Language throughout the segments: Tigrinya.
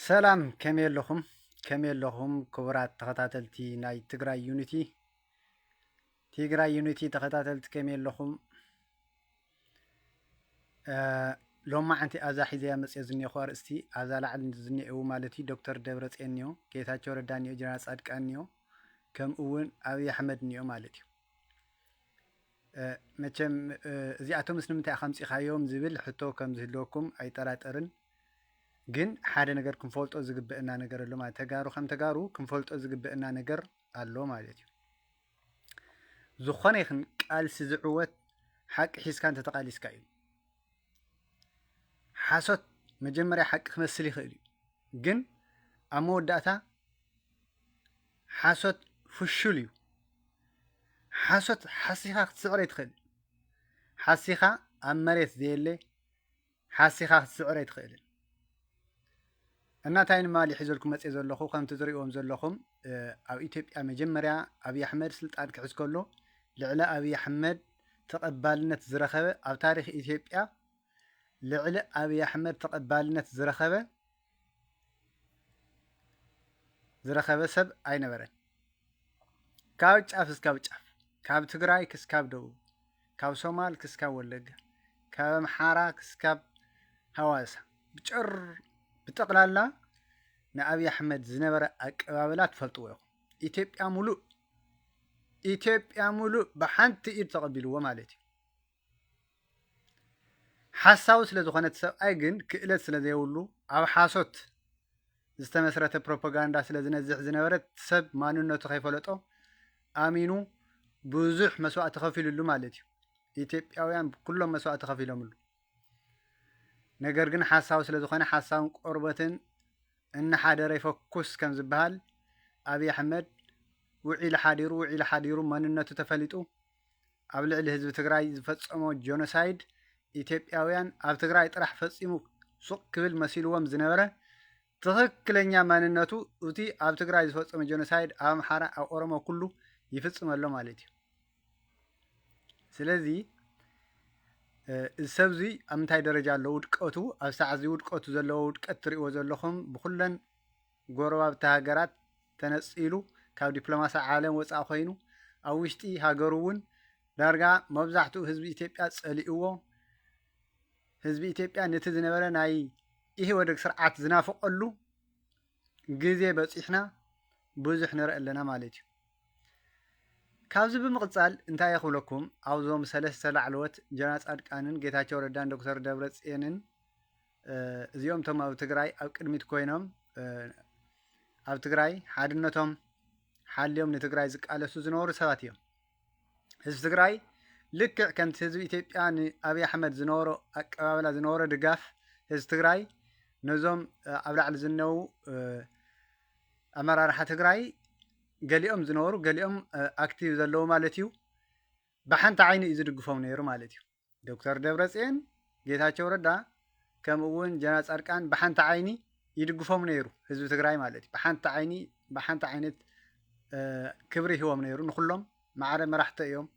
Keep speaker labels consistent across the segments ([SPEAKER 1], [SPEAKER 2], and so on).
[SPEAKER 1] ሰላም ከመይ ኣለኹም ክቡራት ተኸታተልቲ ናይ ትግራይ ዩኒቲ ተኸታተልቲ ከመይ ኣለኹም ሎማዓንቲ ኣዛ ሒዘያ መፅአ ዝኒኦ ኣርእስቲ ኣዛ ላዕሊ ዝኒኤው ማለት እዩ ዶክተር ደብረፅዮን እኒኦ ጌታቸው ረዳ እኒኦ ጀነራል ጻድቃን እኒኦ ከምኡ እውን ኣብይ ኣሕመድ እኒኦ ማለት እዩ መቸም እዚኣቶም ምስ ንምንታይ ከምፂኻዮም ዝብል ሕቶ ከም ዝህልወኩም ኣይጠራጠርን ግን ሓደ ነገር ክንፈልጦ ዝግበአና ነገር ኣሎ ማለት ተጋሩ ከም ተጋሩ ክንፈልጦ ዝግበአና ነገር ኣሎ ማለት እዩ ዝኾነ ይኹን ቃልሲ ዝዕወት ሓቂ ሒዝካ እንተተቃሊስካ እዩ ሓሶት መጀመርያ ሓቂ ክመስል ይኽእል እዩ ግን ኣብ መወዳእታ ሓሶት ፍሹል እዩ ሓሶት ሓሲኻ ክትስዕረ ይትኽእል ሓሲኻ ኣብ መሬት ዘየለ ሓሲኻ ክትስዕረ ይትኽእል እናታይ ንማሊ ሒዘልኩም መፅእ ዘለኹ ከምቲ ትሪእዎም ዘለኹም ኣብ ኢትዮጵያ መጀመርያ ኣብይ ኣሕመድ ስልጣን ክሕዝ ከሎ ልዕሊ ኣብይ ኣሕመድ ተቐባልነት ዝረኸበ ኣብ ታሪክ ኢትዮጵያ ልዕሊ ኣብይ ኣሕመድ ተቐባልነት ዝረኸበ ሰብ ኣይነበረን ካብ ጫፍ እስካብ ጫፍ ካብ ትግራይ ክስካብ ደቡብ ካብ ሶማል ክስካብ ወለጋ ካብ ኣምሓራ ክስካብ ሃዋሳ ብጠቕላላ ንኣብይ ኣሕመድ ዝነበረ ኣቀባብላ ትፈልጥዎ ኢኹም ኢትዮጵያ ሙሉእ ብሓንቲ ኢድ ተቐቢልዎ ማለት እዩ ሓሳቡ ስለ ዝኾነ ሰብኣይ ግን ክእለት ስለ ዘይብሉ ኣብ ሓሶት ዝተመስረተ ፕሮፓጋንዳ ስለ ዝነዝሕ ዝነበረ ሰብ ማንነቱ ከይፈለጦ ኣሚኑ ብዙሕ መስዋዕቲ ከፊሉሉ ማለት እዩ ኢትዮጵያውያን ኩሎም መስዋዕቲ ከፊሎምሉ ነገር ግን ሓሳቡ ስለ ዝኾነ ሓሳቡን ቆርበትን እናሓደረ ይፈኩስ ከም ዝበሃል ኣብይ ኣሕመድ ውዒሉ ሓዲሩ መንነቱ ተፈሊጡ ኣብ ልዕሊ ህዝቢ ትግራይ ዝፈፀሞ ጆኖሳይድ ኢትዮጵያውያን ኣብ ትግራይ ጥራሕ ፈፂሙ ሱቕ ክብል መሲልዎም ዝነበረ ትክክለኛ ማንነቱ እቲ ኣብ ትግራይ ዝፈፀሞ ጆኖሳይድ ኣብ ኣምሓራ ኣብ ኦሮሞ ኩሉ ይፍፅመሎ ማለት እዩ ስለዚ እዚ ሰብ እዚ ኣብ ምንታይ ደረጃ ኣሎ ውድቀቱ ኣብ ሰዓት እዚ ውድቀቱ ዘለዎ ውድቀት ትሪእዎ ዘለኹም ብኩለን ጎረባብቲ ሃገራት ተነፂሉ ካብ ዲፕሎማሲ ዓለም ወፃኢ ኮይኑ ኣብ ውሽጢ ሃገሩ እውን ዳርጋ መብዛሕትኡ ህዝቢ ኢትዮጵያ ፀሊእዎ ህዝቢ ኢትዮጵያ ነቲ ዝነበረ ናይ ኢህወደግ ስርዓት ዝናፍቀሉ ግዜ በፂሕና ብዙሕ ንርኢ ኣለና ማለት እዩ ካብዚ ብምቕፃል እንታይ የኽብለኩም ኣብዞም ሰለስተ ላዕለዎት ጀነራል ጻድቃንን ጌታቸው ረዳን ዶክተር ደብረፅዮንን እዚኦም ቶም ኣብ ትግራይ ኣብ ቅድሚት ኮይኖም ኣብ ትግራይ ሓድነቶም ሓልዮም ንትግራይ ዝቃለሱ ዝነበሩ ሰባት እዮም ህዝቢ ትግራይ ልክዕ ከምቲ ህዝቢ ኢትዮጵያ ንኣብይ ኣሕመድ ዝነበሮ ኣቀባብላ ዝነበሮ ድጋፍ ህዝቢ ትግራይ ነዞም ኣብ ላዕሊ ዝነው ኣመራርሓ ትግራይ ገሊኦም ዝነበሩ ገሊኦም ኣክቲቭ ዘለዉ ማለት እዩ ብሓንቲ ዓይኒ እዩ ዝድግፎም ነይሩ ማለት እዩ ዶክተር ደብረፅዮን ጌታቸው ረዳ ከምኡ እውን ጀነራል ጻድቃን ብሓንቲ ዓይኒ ይድግፎም ነይሩ ህዝቢ ትግራይ ማለት እዩ ብሓንቲ ዓይነት ክብሪ ሂቦም ነይሩ ንኩሎም ማዕረ መራሕቲ እዮም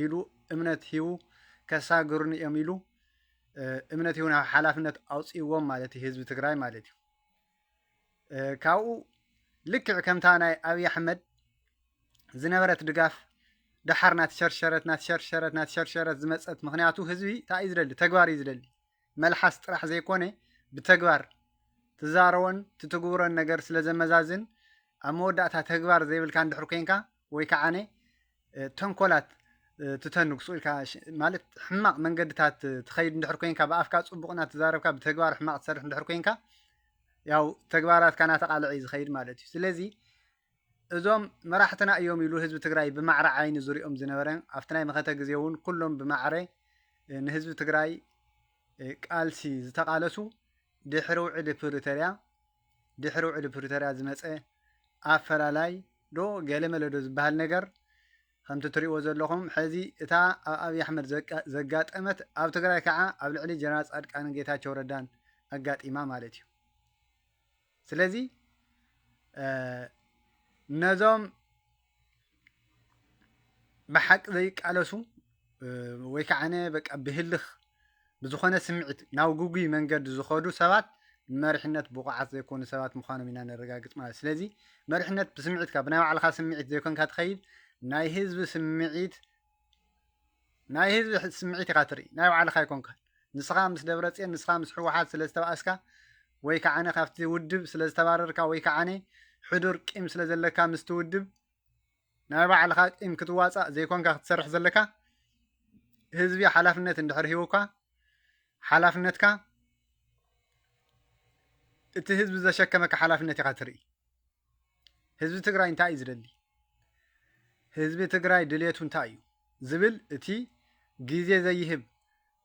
[SPEAKER 1] ኢሉ እምነት ሂቡ ከሳግሩኒ እዮም ኢሉ እምነት ሂቡ ናብ ሓላፍነት ኣውፅዎም ማለት እዩ ህዝቢ ትግራይ ማለት እዩ ካብኡ ልክዕ ከምታ ናይ ኣብይ ኣሕመድ ዝነበረት ድጋፍ ድሓር ናትሸርሸረት ዝመፀት ምክንያቱ ህዝቢ እንታይ እዩ ዝደሊ ተግባር እዩ ዝደሊ መልሓስ ጥራሕ ዘይኮነ ብተግባር ትዛረቦን ትትግብሮን ነገር ስለ ዘመዛዝን ኣብ መወዳእታ ተግባር ዘይብልካ እንድሕር ኮንካ ወይ ከዓነ ተንኮላት ትተንግሱ ኢልካ ማለት ሕማቕ መንገድታት ትኸይድ እንድሕር ኮንካ ብኣፍካ ፅቡቕና ትዛረብካ ብተግባር ሕማቕ ትሰርሕ እንድሕር ኮንካ ያው ተግባራትካ ናተቃልዕ እዩ ዝኸይድ ማለት እዩ ስለዚ እዞም መራሕትና እዮም ኢሉ ህዝቢ ትግራይ ብማዕረ ዓይኒ ዝሪኦም ዝነበረ ኣብቲ ናይ መኸተ ግዜ እውን ኩሎም ብማዕረ ንህዝቢ ትግራይ ቃልሲ ዝተቃለሱ ድሕሪ ውዕሊ ፕሪቶርያ ዝመፀ ኣፈላላይ ዶ ገለመለ ዶ ዝበሃል ነገር ከምቲ ትሪእዎ ዘለኹም ሕዚ እታ ኣብ ኣብይ ኣሕመድ ዘጋጠመት ኣብ ትግራይ ከዓ ኣብ ልዕሊ ጀነራል ጻድቃንን ጌታቸው ረዳን ኣጋጢማ ማለት እዩ ስለዚ ነዞም ብሓቂ ዘይቃለሱ ወይ ከዓነ በቃ ብህልኽ ብዝኾነ ስምዒት ናብ ጉጉይ መንገዲ ዝኸዱ ሰባት መሪሕነት ብቑዓት ዘይኮኑ ሰባት ምዃኖም ኢና ነረጋግፅ ማለት ስለዚ መሪሕነት ብስምዒትካ ብናይ ባዕልካ ስምዒት ዘይኮንካ ትኸይድ ናይ ህዝቢ ስምዒት ኢኻ ትርኢ ናይ ባዕልካ ኣይኮንካን ንስኻ ምስ ደብረፅዮን ንስኻ ምስ ሕወሓት ስለ ዝተባእስካ ወይ ከዓነ ካብቲ ውድብ ስለ ዝተባረርካ ወይ ከዓነ ሕዱር ቂም ስለ ዘለካ ምስቲ ውድብ ናይ ባዕልካ ቂም ክትዋፃእ ዘይኮንካ ክትሰርሕ ዘለካ ህዝቢ ሓላፍነት እንድሕር ሂቡካ ሓላፍነትካ እቲ ህዝቢ ዘሸከመካ ሓላፍነት ኢኻ ትርኢ ህዝቢ ትግራይ እንታይ እዩ ዝደሊ ህዝቢ ትግራይ ድልየቱ እንታይ እዩ ዝብል እቲ ግዜ ዘይህብ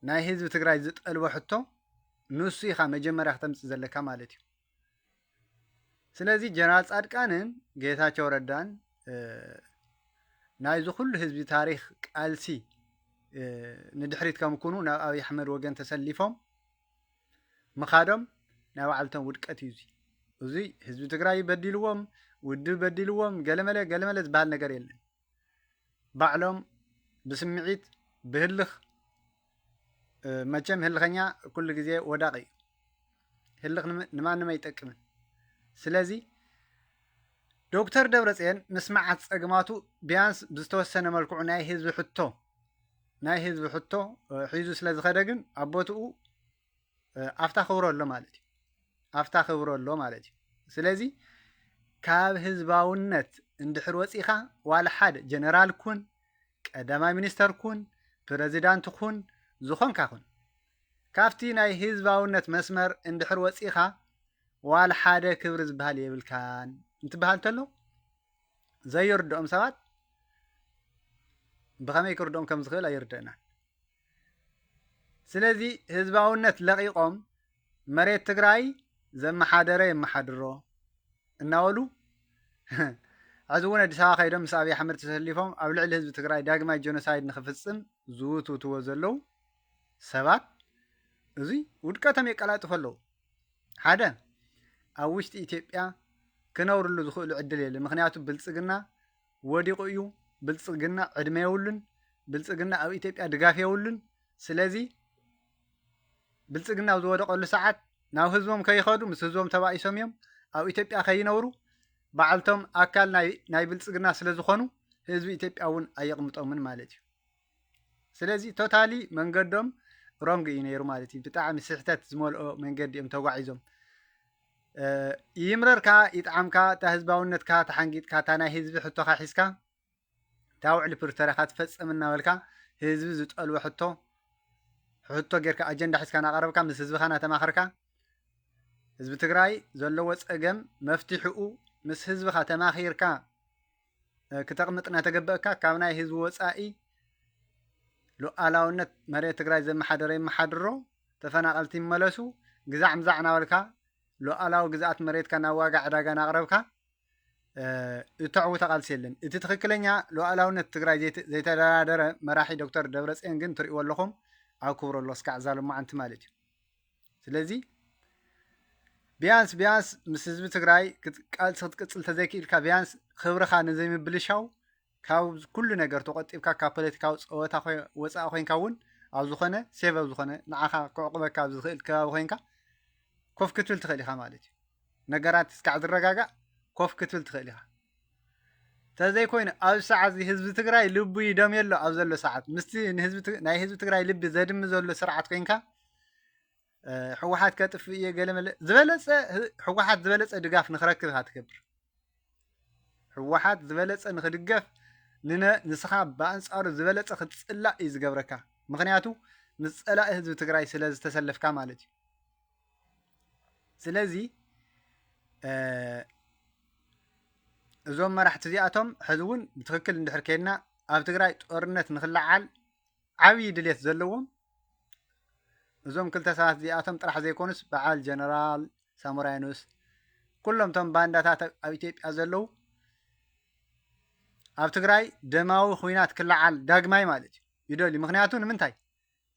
[SPEAKER 1] ናይ ህዝቢ ትግራይ ዝጠልቦ ሕቶ ንሱ ኢኻ መጀመርያ ክተምፅእ ዘለካ ማለት እዩ ስለዚ ጀነራል ጻድቃንን ጌታቸው ረዳን ናይዚ ኩሉ ህዝቢ ታሪክ ቃልሲ ንድሕሪት ከምኩኑ ናብ ኣብይ ኣሕመድ ወገን ተሰሊፎም ምኻዶም ናይ ባዕልቶም ውድቀት እዩ እዚ ህዝቢ ትግራይ በዲልዎም ውድብ በዲልዎም ገለመለ ዝበሃል ነገር የለን ባዕሎም ብስምዒት ብህልኽ መቸም ህልኸኛ ኩሉ ግዜ ወዳቕ እዩ ህልኽ ንማንም ኣይጠቅምን ስለዚ ዶክተር ደብረፅዮን ምስማዓት ፀግማቱ ቢያንስ ብዝተወሰነ መልክዑ ናይ ህዝቢ ሕቶ ሒዙ ስለ ዝኸደ ግን ኣቦትኡ ኣፍታ ክብሮ ኣሎ ማለት እዩ ስለዚ ካብ ህዝባውነት እንድሕር ወፂኻ ዋላ ሓደ ጀነራል ኩን ቀዳማይ ሚኒስተር ኩን ፕረዚዳንት ኩን ዝኾንካ ኩን ካብቲ ናይ ህዝባውነት መስመር እንድሕር ወፂኻ ዋላ ሓደ ክብሪ ዝበሃል የብልካን እንትበሃል ተሎ ዘይርድኦም ሰባት ብኸመይ ክርድኦም ከም ዝኽእል ኣይርድአናን ስለዚ ህዝባውነት ለቂቖም መሬት ትግራይ ዘመሓደረ የመሓድሮ እናበሉ ሕዚ እውን ኣዲስ ኣበባ ከይዶም ምስ ኣብይ ኣሕመድ ተሰሊፎም ኣብ ልዕሊ ህዝቢ ትግራይ ዳግማይ ጀኖሳይድ ንክፍፅም ዝውትውትዎ ዘለው ሰባት እዚ ውድቀቶም የቀላጥፉ ኣለው ሓደ ኣብ ውሽጢ ኢትዮጵያ ክነብርሉ ዝኽእሉ ዕድል የለን ምክንያቱ ብልፅግና ወዲቑ እዩ ብልፅግና ዕድመ የብሉን ብልፅግና ኣብ ኢትዮጵያ ድጋፍ የብሉን ስለዚ ብልፅግና ኣብ ዝወደቐሉ ሰዓት ናብ ህዝቦም ከይኸዱ ምስ ህዝቦም ተባኢሶም እዮም ኣብ ኢትዮጵያ ከይነብሩ ባዕልቶም ኣካል ናይ ብልፅግና ስለ ዝኾኑ ህዝቢ ኢትዮጵያ እውን ኣየቕምጦምን ማለት እዩ ስለዚ ቶታሊ መንገዶም ሮንግ እዩ ነይሩ ማለት እዩ ብጣዕሚ ስሕተት ዝመልኦ መንገዲ እዮም ተጓዒዞም ይምረርካ ይጥዓምካ እታ ህዝባውነትካ ተሓንጊጥካ እታ ናይ ህዝቢ ሕቶካ ሒዝካ እታ ውዕሊ ፕሪቶሪያ ትፈፅም እናበልካ ህዝቢ ዝጠልቦ ሕቶ ጌርካ ኣጀንዳ ሒዝካ እናቐረብካ ምስ ህዝብካ እናተማኸርካ ህዝቢ ትግራይ ዘለዎ ፀገም መፍትሒኡ ምስ ህዝብካ ተማኺርካ ክተቕምጥ እናተገበአካ ካብ ናይ ህዝቢ ወፃኢ ሉኣላውነት መሬት ትግራይ ዘመሓደረ ይመሓድሮ ተፈናቐልቲ ይመለሱ ግዛዕ ምዛዕ እናበልካ ሉኣላዊ ግዝኣት መሬትካ ናብ ዋጋ ዕዳጋ እናቕረብካ እተዕውተ ቃልሲ የለን እቲ ትክክለኛ ሉኣላውነት ትግራይ ዘይተደራደረ መራሒ ዶክተር ደብረፅዮን ግን ትሪእዎ ኣለኹም ኣብ ክብሮ ኣሎ እስካዕ ዛሎማዓንቲ ማለት እዩ ስለዚ ቢያንስ ምስ ህዝቢ ትግራይ ቃልሲ ክትቅፅል ተዘይክኢልካ ቢያንስ ክብርካ ንዘይምብልሻው ካብ ኩሉ ነገር ተቆጢብካ ካብ ፖለቲካዊ ፀወታ ወፃኢ ኮይንካ እውን ኣብ ዝኾነ ሴቭ ኣብ ዝኾነ ንዓኻ ክዕቁበካ ኣብ ዝኽእል ከባቢ ኮይንካ ኮፍ ክትብል ትኽእል ኢኻ ማለት እዩ ነገራት እስካዕ ዝረጋጋእ ኮፍ ክትብል ትኽእል ኢኻ ተዘይኮይኑ ኣብ ሰዓት ህዝቢ ትግራይ ልቡ ይደም የሎ ኣብ ዘሎ ሰዓት ምስቲ ናይ ህዝቢ ትግራይ ልቢ ዘድሚ ዘሎ ስርዓት ኮይንካ ሕወሓት ከጥፍ እየ ገለመለ ሕወሓት ዝበለፀ ድጋፍ ንክረክብ ኢኻ ትገብር ሕወሓት ዝበለፀ ንክድገፍ ንስኻ ብኣንፃሩ ዝበለፀ ክትፅላእ እዩ ዝገብረካ ምክንያቱ ምስ ፀላኢ ህዝቢ ትግራይ ስለ ዝተሰለፍካ ማለት እዩ ስለዚ እዞም መራሕቲ እዚኣቶም ሕዚ እውን ብትክክል እንድሕር ከይድና ኣብ ትግራይ ጦርነት ንክለዓል ዓብዪ ድሌት ዘለዎም እዞም ክልተ ሰባት እዚኣቶም ጥራሕ ዘይኮኑስ በዓል ጀነራል ሳሞራ የኑስ ኩሎም ቶም ባንዳታት ኣብ ኢትዮጵያ ዘለው ኣብ ትግራይ ደማዊ ኩናት ክለዓል ዳግማይ ማለት እዩ ይደልዩ ምክንያቱ ንምንታይ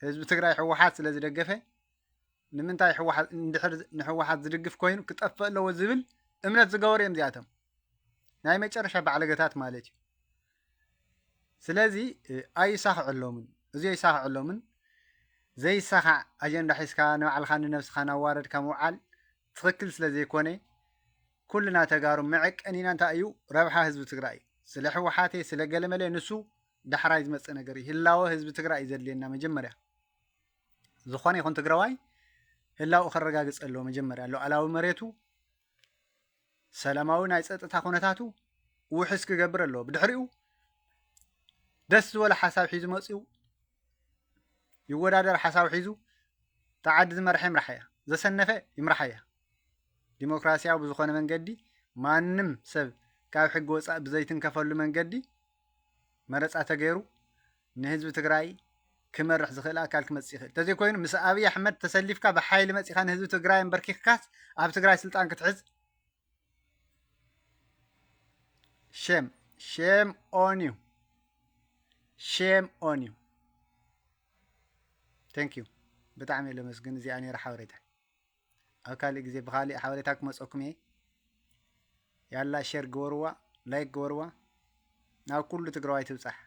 [SPEAKER 1] ህዝቢ ትግራይ ሕወሓት ስለ ዝደገፈ ንምንታይ እንድሕር ንሕወሓት ዝድግፍ ኮይኑ ክጠፍእ ኣለዎ ዝብል እምነት ዝገበሩ እዮም እዚኣቶም ናይ መጨረሻ ባዕለገታት ማለት እዩ ስለዚ ኣይሳኽዐሎምን እዚ ኣይሳኽዐሎምን ዘይሳኻዕ ኣጀንዳ ሒዝካ ንባዕልካ ንነብስካ ናዋረድካ ምውዓል ትክክል ስለ ዘይኮነ ኩልና ተጋሩ መዐቀኒና እንታይ እዩ ረብሓ ህዝቢ ትግራይ ስለ ሕወሓቴ ስለ ገለመለ ንሱ ዳሕራይ ዝመፅእ ነገር እዩ ህላወ ህዝቢ ትግራይ እዩ ዘድልየና መጀመርያ ዝኾነ ይኹን ትግራዋይ ህላው ከረጋግፅ ኣለዎ መጀመርያ ሉዓላዊ መሬቱ ሰላማዊ ናይ ፀጥታ ኩነታቱ ውሕስ ክገብር ኣለዎ ብድሕሪኡ ደስ ዝበለ ሓሳብ ሒዙ መፅኡ ይወዳደር ሓሳብ ሒዙ ተዓዲ ዝመርሐ ይምራሕ እያ ዘሰነፈ ይምራሕ እያ ዲሞክራሲያዊ ብዝኾነ መንገዲ ማንም ሰብ ካብ ሕጊ ወፃእ ብዘይትንከፈሉ መንገዲ መረፃ ተገይሩ ንህዝቢ ትግራይ ክመርሕ ዝኽእል ኣካል ክመፅእ ይኽእል እንተዘይኮይኑ ምስ ኣብይ ኣሕመድ ተሰሊፍካ ብሓይሊ መፂኻ ንህዝቢ ትግራይ እንበርኪኽካስ ኣብ ትግራይ ስልጣን ክትሕዝ ሼም ኦን ዩ ሼም ኦን ዩ ቴንክ ዩ ብጣዕሚ እየ ለመስግን እዚኣ ነይራ ሓበሬታ ኣብ ካሊእ ግዜ ብካሊእ ሓበሬታ ክመፀኩም እየ ያላ ሼር ግበርዋ ላይክ ግበርዋ ናብ ኩሉ ትግራዋይ ትብፃሕ